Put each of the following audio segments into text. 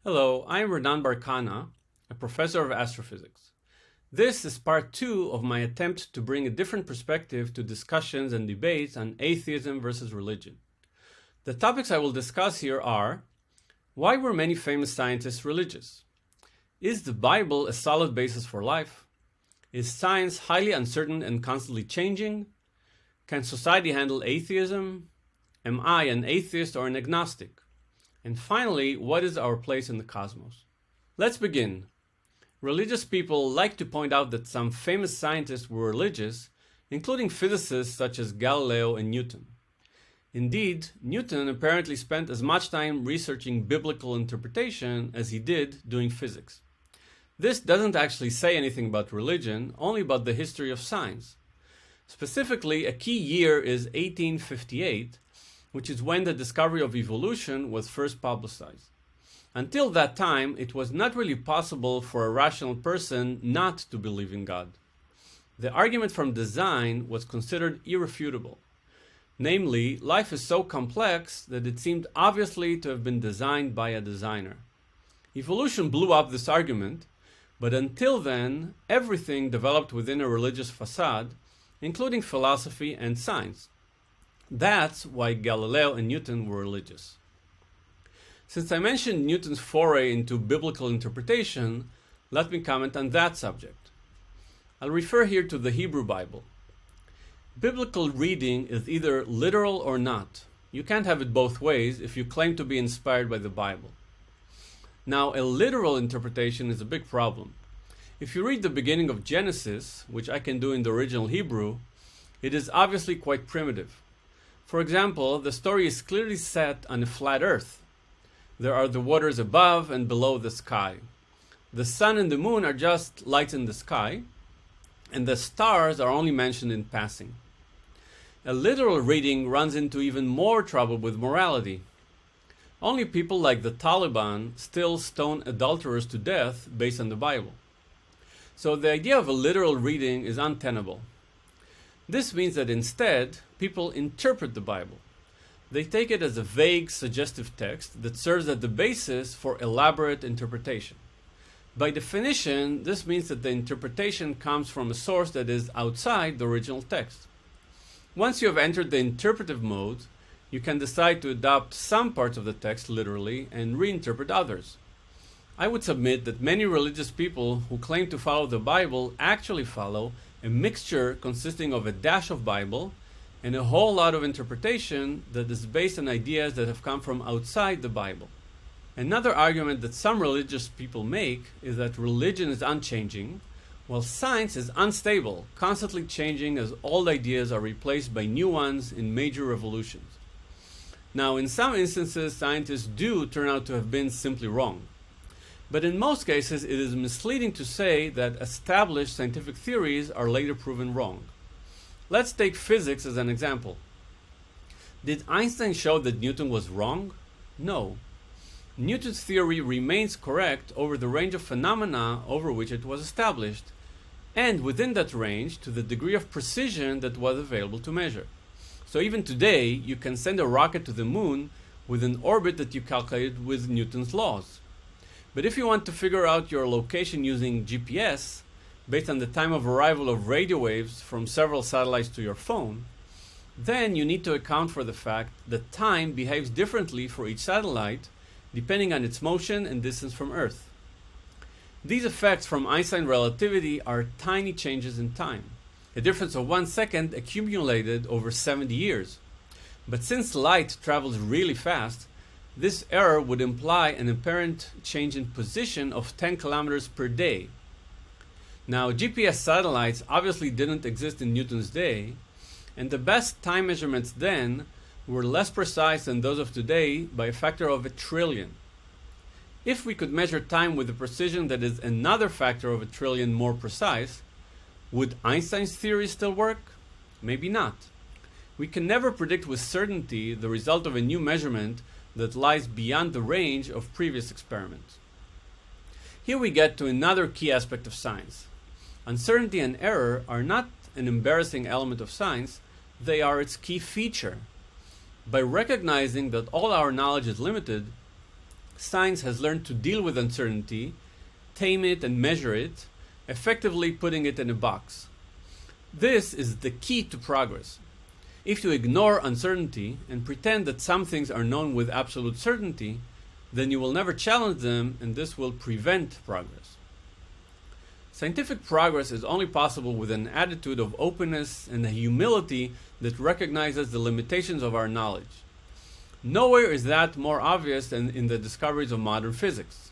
Hello, I am Renan Barkana, a professor of astrophysics. This is part 2 of my attempt to bring a different perspective to discussions and debates on atheism versus religion. The topics I will discuss here are: why were many famous scientists religious? Is the Bible a solid basis for life? Is science highly uncertain and constantly changing? Can society handle atheism? Am I an atheist or an agnostic? And finally, what is our place in the cosmos? Let's begin. Religious people like to point out that some famous scientists were religious, including physicists such as Galileo and Newton. Indeed, Newton apparently spent as much time researching biblical interpretation as he did doing physics. This doesn't actually say anything about religion, only about the history of science. Specifically, a key year is 1858, which is when the discovery of evolution was first publicized. Until that time, it was not really possible for a rational person not to believe in God. The argument from design was considered irrefutable. Namely, life is so complex that it seemed obviously to have been designed by a designer. Evolution blew up this argument, but until then, everything developed within a religious facade, including philosophy and science. That's why Galileo and Newton were religious. Since I mentioned Newton's foray into biblical interpretation, let me comment on that subject. I'll refer here to the Hebrew Bible. Biblical reading is either literal or not. You can't have it both ways if you claim to be inspired by the Bible. Now, a literal interpretation is a big problem. If you read the beginning of Genesis, which I can do in the original Hebrew, it is obviously quite primitive. For example, the story is clearly set on a flat earth. There are the waters above and below the sky. The sun and the moon are just lights in the sky, and the stars are only mentioned in passing. A literal reading runs into even more trouble with morality. Only people like the Taliban still stone adulterers to death based on the Bible. So the idea of a literal reading is untenable. This means that instead, people interpret the Bible. They take it as a vague, suggestive text that serves as the basis for elaborate interpretation. By definition, this means that the interpretation comes from a source that is outside the original text. Once you have entered the interpretive mode, you can decide to adopt some parts of the text literally and reinterpret others. I would submit that many religious people who claim to follow the Bible actually follow a mixture consisting of a dash of Bible and a whole lot of interpretation that is based on ideas that have come from outside the Bible. Another argument that some religious people make is that religion is unchanging, while science is unstable, constantly changing as old ideas are replaced by new ones in major revolutions. Now, in some instances, scientists do turn out to have been simply wrong. But in most cases, it is misleading to say that established scientific theories are later proven wrong. Let's take physics as an example. Did Einstein show that Newton was wrong? No. Newton's theory remains correct over the range of phenomena over which it was established, and within that range to the degree of precision that was available to measure. So even today, you can send a rocket to the moon with an orbit that you calculated with Newton's laws. But if you want to figure out your location using GPS, based on the time of arrival of radio waves from several satellites to your phone, then you need to account for the fact that time behaves differently for each satellite, depending on its motion and distance from Earth. These effects from Einstein relativity are tiny changes in time, a difference of 1 second accumulated over 70 years. But since light travels really fast, this error would imply an apparent change in position of 10 kilometers per day. Now, GPS satellites obviously didn't exist in Newton's day, and the best time measurements then were less precise than those of today by a factor of 1 trillion. If we could measure time with a precision that is another factor of 1 trillion more precise, would Einstein's theory still work? Maybe not. We can never predict with certainty the result of a new measurement that lies beyond the range of previous experiments. Here we get to another key aspect of science. Uncertainty and error are not an embarrassing element of science, they are its key feature. By recognizing that all our knowledge is limited, Science has learned to deal with uncertainty, tame it and measure it, effectively putting it in a box. This is the key to progress. If you ignore uncertainty and pretend that some things are known with absolute certainty, then you will never challenge them, and this will prevent progress. Scientific progress is only possible with an attitude of openness and a humility that recognizes the limitations of our knowledge. Nowhere is that more obvious than in the discoveries of modern physics.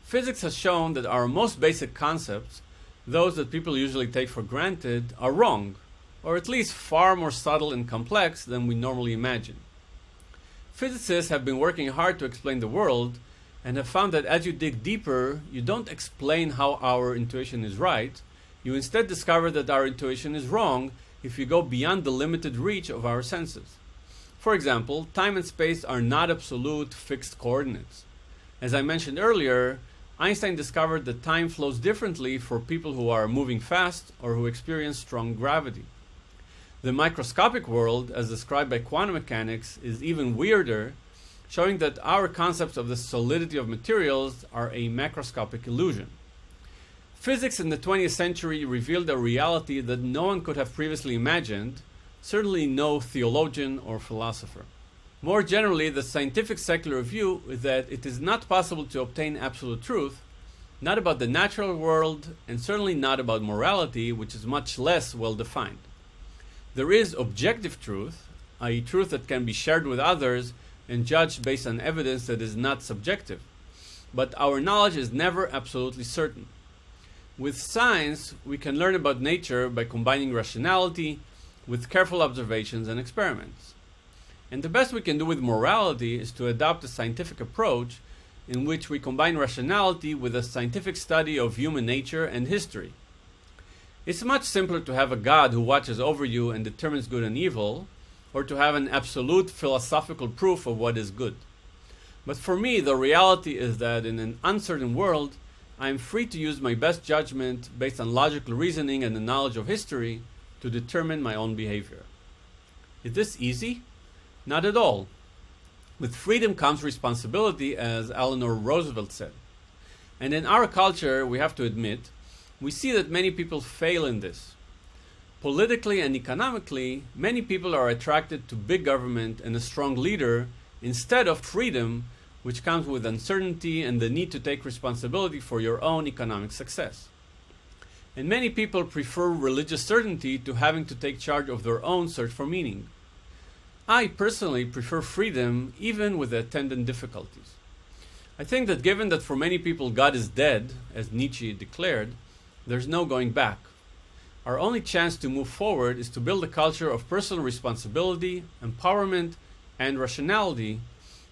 Physics has shown that our most basic concepts, those that people usually take for granted, are wrong, or at least far more subtle and complex than we normally imagine. Physicists have been working hard to explain the world, and have found that as you dig deeper, you don't explain how our intuition is right, you instead discover that our intuition is wrong if you go beyond the limited reach of our senses. For example, time and space are not absolute fixed coordinates. As I mentioned earlier, Einstein discovered that time flows differently for people who are moving fast or who experience strong gravity. The microscopic world, as described by quantum mechanics, is even weirder, showing that our concepts of the solidity of materials are a macroscopic illusion. Physics in the 20th century revealed a reality that no one could have previously imagined, certainly no theologian or philosopher. More generally, the scientific secular view is that it is not possible to obtain absolute truth, not about the natural world, and certainly not about morality, which is much less well defined. There is objective truth, i.e., truth that can be shared with others and judged based on evidence that is not subjective. But our knowledge is never absolutely certain. With science, we can learn about nature by combining rationality with careful observations and experiments. And the best we can do with morality is to adopt a scientific approach in which we combine rationality with a scientific study of human nature and history. It's much simpler to have a God who watches over you and determines good and evil, or to have an absolute philosophical proof of what is good. But for me, the reality is that in an uncertain world, I am free to use my best judgment based on logical reasoning and the knowledge of history to determine my own behavior. Is this easy? Not at all. With freedom comes responsibility, as Eleanor Roosevelt said. And in our culture, we have to admit, we see that many people fail in this. Politically and economically, many people are attracted to big government and a strong leader instead of freedom, which comes with uncertainty and the need to take responsibility for your own economic success. And many people prefer religious certainty to having to take charge of their own search for meaning. I personally prefer freedom, even with the attendant difficulties. I think that given that for many people God is dead, as Nietzsche declared, there's no going back. Our only chance to move forward is to build a culture of personal responsibility, empowerment, and rationality,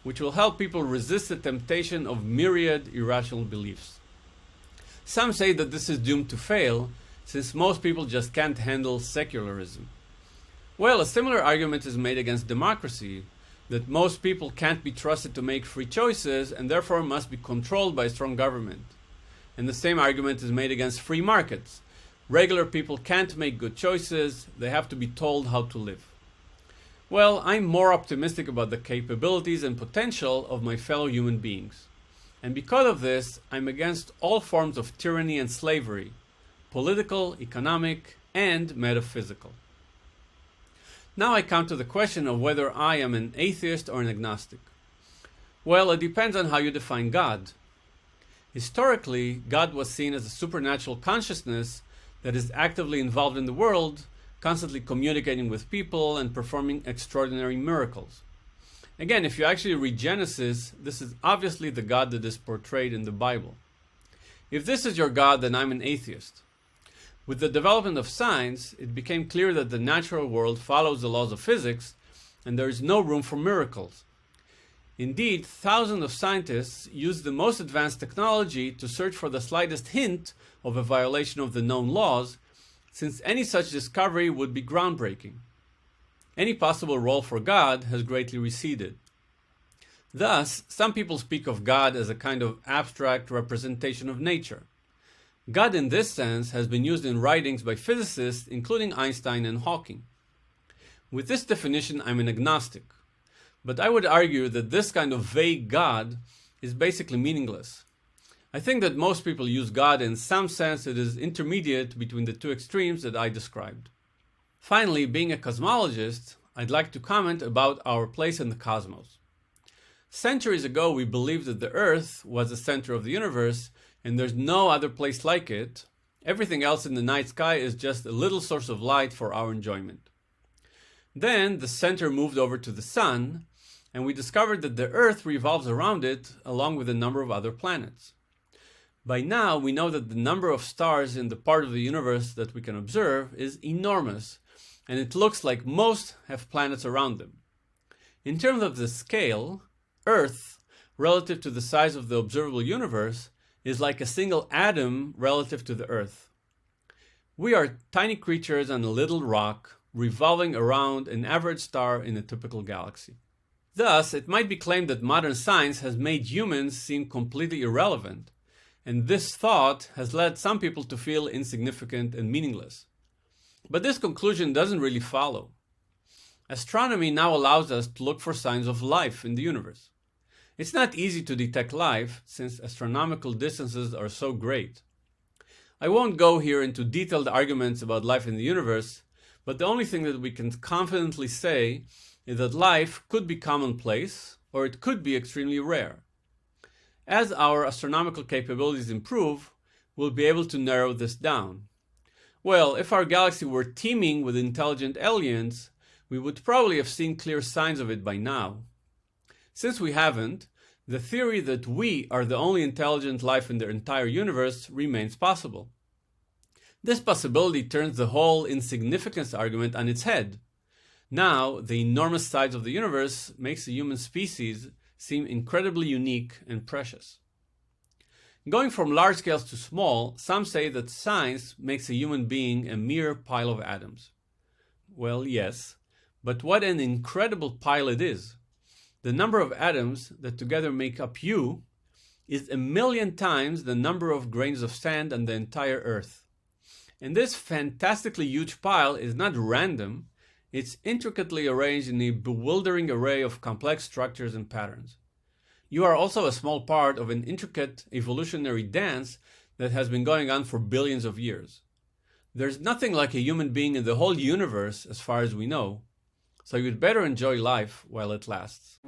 which will help people resist the temptation of myriad irrational beliefs. Some say that this is doomed to fail, since most people just can't handle secularism. Well, a similar argument is made against democracy, that most people can't be trusted to make free choices and therefore must be controlled by a strong government. And the same argument is made against free markets. Regular people can't make good choices, they have to be told how to live. Well, I'm more optimistic about the capabilities and potential of my fellow human beings. And because of this, I'm against all forms of tyranny and slavery, political, economic, and metaphysical. Now I come to the question of whether I am an atheist or an agnostic. Well, it depends on how you define God. Historically, God was seen as a supernatural consciousness that is actively involved in the world, constantly communicating with people and performing extraordinary miracles. Again, if you actually read Genesis, this is obviously the God that is portrayed in the Bible. If this is your God, then I'm an atheist. With the development of science, it became clear that the natural world follows the laws of physics, and there is no room for miracles. Indeed, thousands of scientists use the most advanced technology to search for the slightest hint of a violation of the known laws, since any such discovery would be groundbreaking. Any possible role for God has greatly receded. Thus, some people speak of God as a kind of abstract representation of nature. God in this sense has been used in writings by physicists, including Einstein and Hawking. With this definition, I'm an agnostic. But I would argue that this kind of vague God is basically meaningless. I think that most people use God in some sense it is intermediate between the two extremes that I described. Finally, being a cosmologist, I'd like to comment about our place in the cosmos. Centuries ago, we believed that the Earth was the center of the universe and there's no other place like it. Everything else in the night sky is just a little source of light for our enjoyment. Then the center moved over to the sun, and we discovered that the Earth revolves around it along with a number of other planets. By now, we know that the number of stars in the part of the universe that we can observe is enormous, and it looks like most have planets around them. In terms of the scale, Earth, relative to the size of the observable universe, is like a single atom relative to the Earth. We are tiny creatures on a little rock, revolving around an average star in a typical galaxy. Thus, it might be claimed that modern science has made humans seem completely irrelevant, and this thought has led some people to feel insignificant and meaningless. But this conclusion doesn't really follow. Astronomy now allows us to look for signs of life in the universe. It's not easy to detect life since astronomical distances are so great. I won't go here into detailed arguments about life in the universe, but the only thing that we can confidently say is that life could be commonplace or it could be extremely rare. As our astronomical capabilities improve, we'll be able to narrow this down. Well, if our galaxy were teeming with intelligent aliens, we would probably have seen clear signs of it by now. Since we haven't, the theory that we are the only intelligent life in the entire universe remains possible. This possibility turns the whole insignificance argument on its head. Now, the enormous size of the universe makes the human species seem incredibly unique and precious. Going from large scales to small, some say that science makes a human being a mere pile of atoms. Well, yes, but what an incredible pile it is. The number of atoms that together make up you is 1,000,000 times the number of grains of sand on the entire Earth. And this fantastically huge pile is not random, it's intricately arranged in a bewildering array of complex structures and patterns. You are also a small part of an intricate evolutionary dance that has been going on for billions of years. There's nothing like a human being in the whole universe as far as we know, so you'd better enjoy life while it lasts.